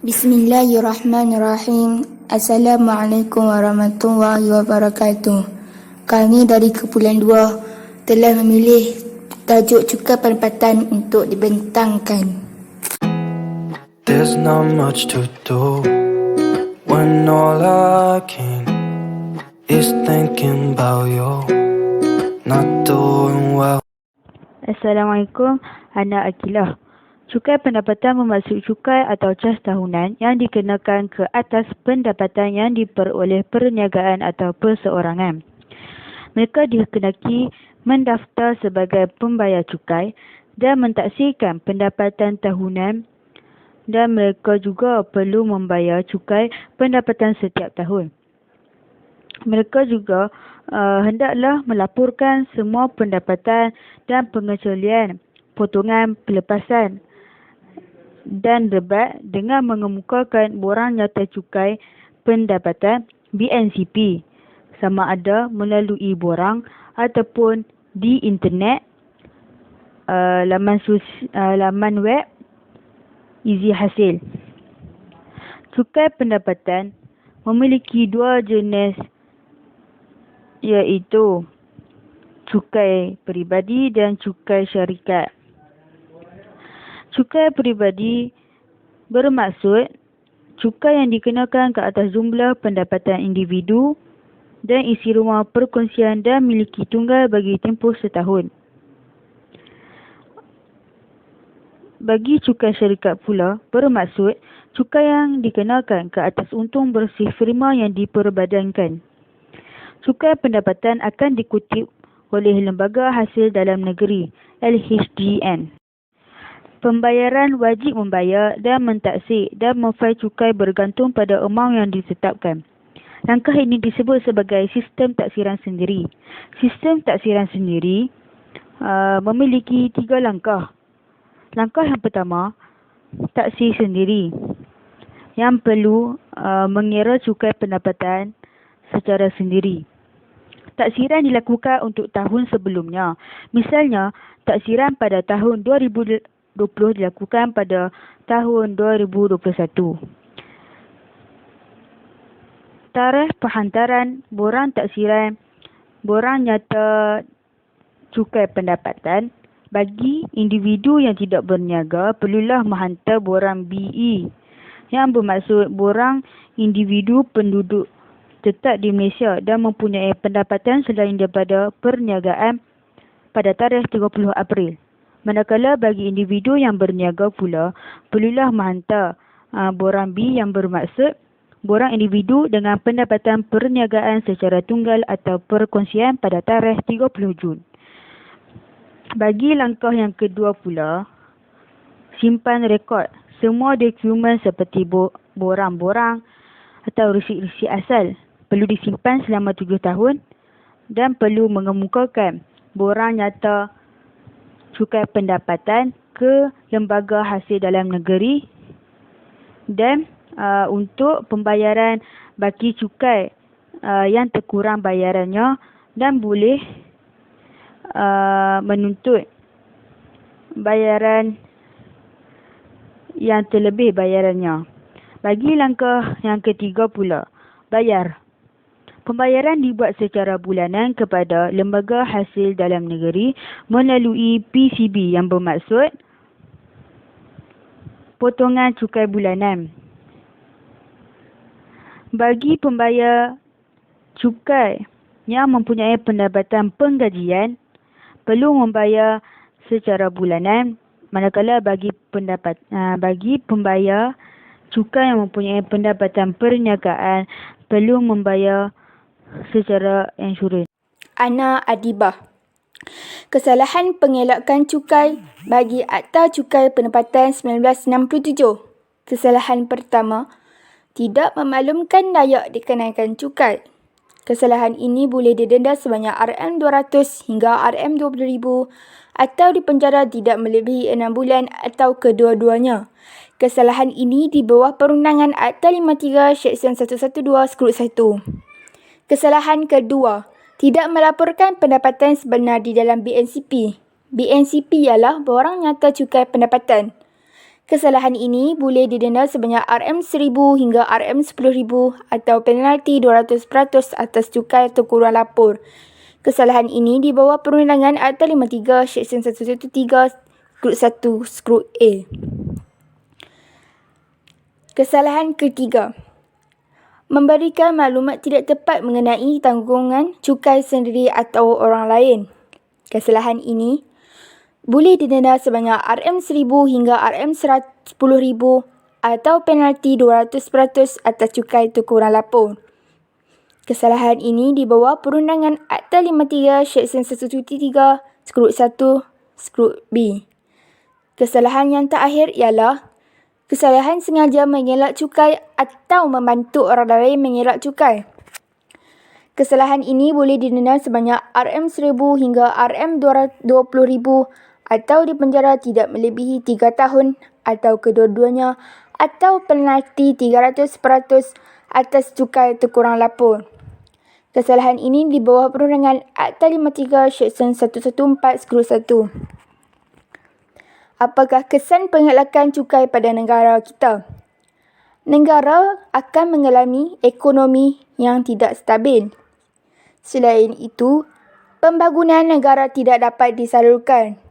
Bismillahirrahmanirrahim. Assalamualaikum warahmatullahi wabarakatuh. Kami dari Kumpulan 2 telah memilih tajuk cukai pendapatan untuk dibentangkan. There's not much to do when all I can is thinking about you not doing well. Assalamualaikum, Ana Akilah. Cukai pendapatan bermaksud cukai atau cas tahunan yang dikenakan ke atas pendapatan yang diperoleh perniagaan atau perseorangan. Mereka dikenaki mendaftar sebagai pembayar cukai dan mentaksirkan pendapatan tahunan, dan mereka juga perlu membayar cukai pendapatan setiap tahun. Mereka juga hendaklah melaporkan semua pendapatan dan pengecualian, potongan pelepasan dan rebat dengan mengemukakan borang nyata cukai pendapatan BNCP, sama ada melalui borang ataupun di internet, laman web Izi Hasil. Cukai pendapatan memiliki dua jenis, iaitu cukai peribadi dan cukai syarikat. Cukai peribadi bermaksud cukai yang dikenakan ke atas jumlah pendapatan individu dan isi rumah perkongsian dan miliki tunggal bagi tempoh setahun. Bagi cukai syarikat pula bermaksud cukai yang dikenakan ke atas untung bersih firma yang diperbadankan. Cukai pendapatan akan dikutip oleh Lembaga Hasil Dalam Negeri LHDN. Pembayaran wajib membayar dan mentaksir dan memfail cukai bergantung pada amaun yang ditetapkan. Langkah ini disebut sebagai sistem taksiran sendiri. Sistem taksiran sendiri memiliki 3 langkah. Langkah yang pertama, taksir sendiri, yang perlu mengira cukai pendapatan secara sendiri. Taksiran dilakukan untuk tahun sebelumnya. Misalnya, taksiran pada tahun 2020 dilakukan pada tahun 2021. Tarikh penghantaran borang taksiran borang nyata cukai pendapatan bagi individu yang tidak berniaga perlulah menghantar borang BE, yang bermaksud borang individu penduduk tetap di Malaysia dan mempunyai pendapatan selain daripada perniagaan pada tarikh 30 April. Manakala bagi individu yang berniaga pula perlulah menghantar borang B, yang bermaksud borang individu dengan pendapatan perniagaan secara tunggal atau perkongsian pada tarikh 30 Jun. Bagi langkah yang kedua pula, simpan rekod semua dokumen seperti borang-borang atau resit-resit asal perlu disimpan selama 7 tahun dan perlu mengemukakan borang nyata cukai pendapatan ke Lembaga Hasil Dalam Negeri, dan untuk pembayaran baki cukai yang terkurang bayarannya, dan boleh menuntut bayaran yang terlebih bayarannya. Bagi langkah yang ketiga pula, bayar. Pembayaran dibuat secara bulanan kepada Lembaga Hasil Dalam Negeri melalui PCB, yang bermaksud potongan cukai bulanan. Bagi pembayar cukai yang mempunyai pendapatan penggajian perlu membayar secara bulanan, manakala bagi pembayar cukai yang mempunyai pendapatan perniagaan perlu membayar secara insurans. Ana Adibah. Kesalahan pengelakan cukai bagi Akta Cukai Pendapatan 1967. Kesalahan pertama, tidak memaklumkan layak dikenakan cukai. Kesalahan ini boleh didenda sebanyak RM200 hingga RM20,000 atau dipenjara tidak melebihi 6 bulan atau kedua-duanya. Kesalahan ini di bawah perundangan Akta 53 Seksyen 112/1. Kesalahan kedua, tidak melaporkan pendapatan sebenar di dalam BNCP. BNCP ialah borang nyata cukai pendapatan. Kesalahan ini boleh didenda sebanyak RM1000 hingga RM10,000 atau penalti 200% atas cukai atau kurang lapor. Kesalahan ini di bawah perundangan Akta 53 Seksyen 113/1/A. Kesalahan ketiga, memberikan maklumat tidak tepat mengenai tanggungan cukai sendiri atau orang lain. Kesalahan ini boleh didenda sebanyak RM1000 hingga RM10,000 atau penalti 200% atas cukai atau kurang lapor. Kesalahan ini di bawah perundangan Akta 53 Seksyen 113/1/B. Kesalahan yang terakhir ialah kesalahan sengaja mengelak cukai atau membantu orang lain mengelak cukai. Kesalahan ini boleh didenda sebanyak RM1000 hingga RM20,000 atau dipenjara tidak melebihi 3 tahun atau kedua-duanya atau penalti 300% atas cukai atau kurang lapor. Kesalahan ini di bawah perundangan Akta 53 Seksyen 114/1. Apakah kesan pengelakan cukai pada negara kita? Negara akan mengalami ekonomi yang tidak stabil. Selain itu, pembangunan negara tidak dapat disalurkan.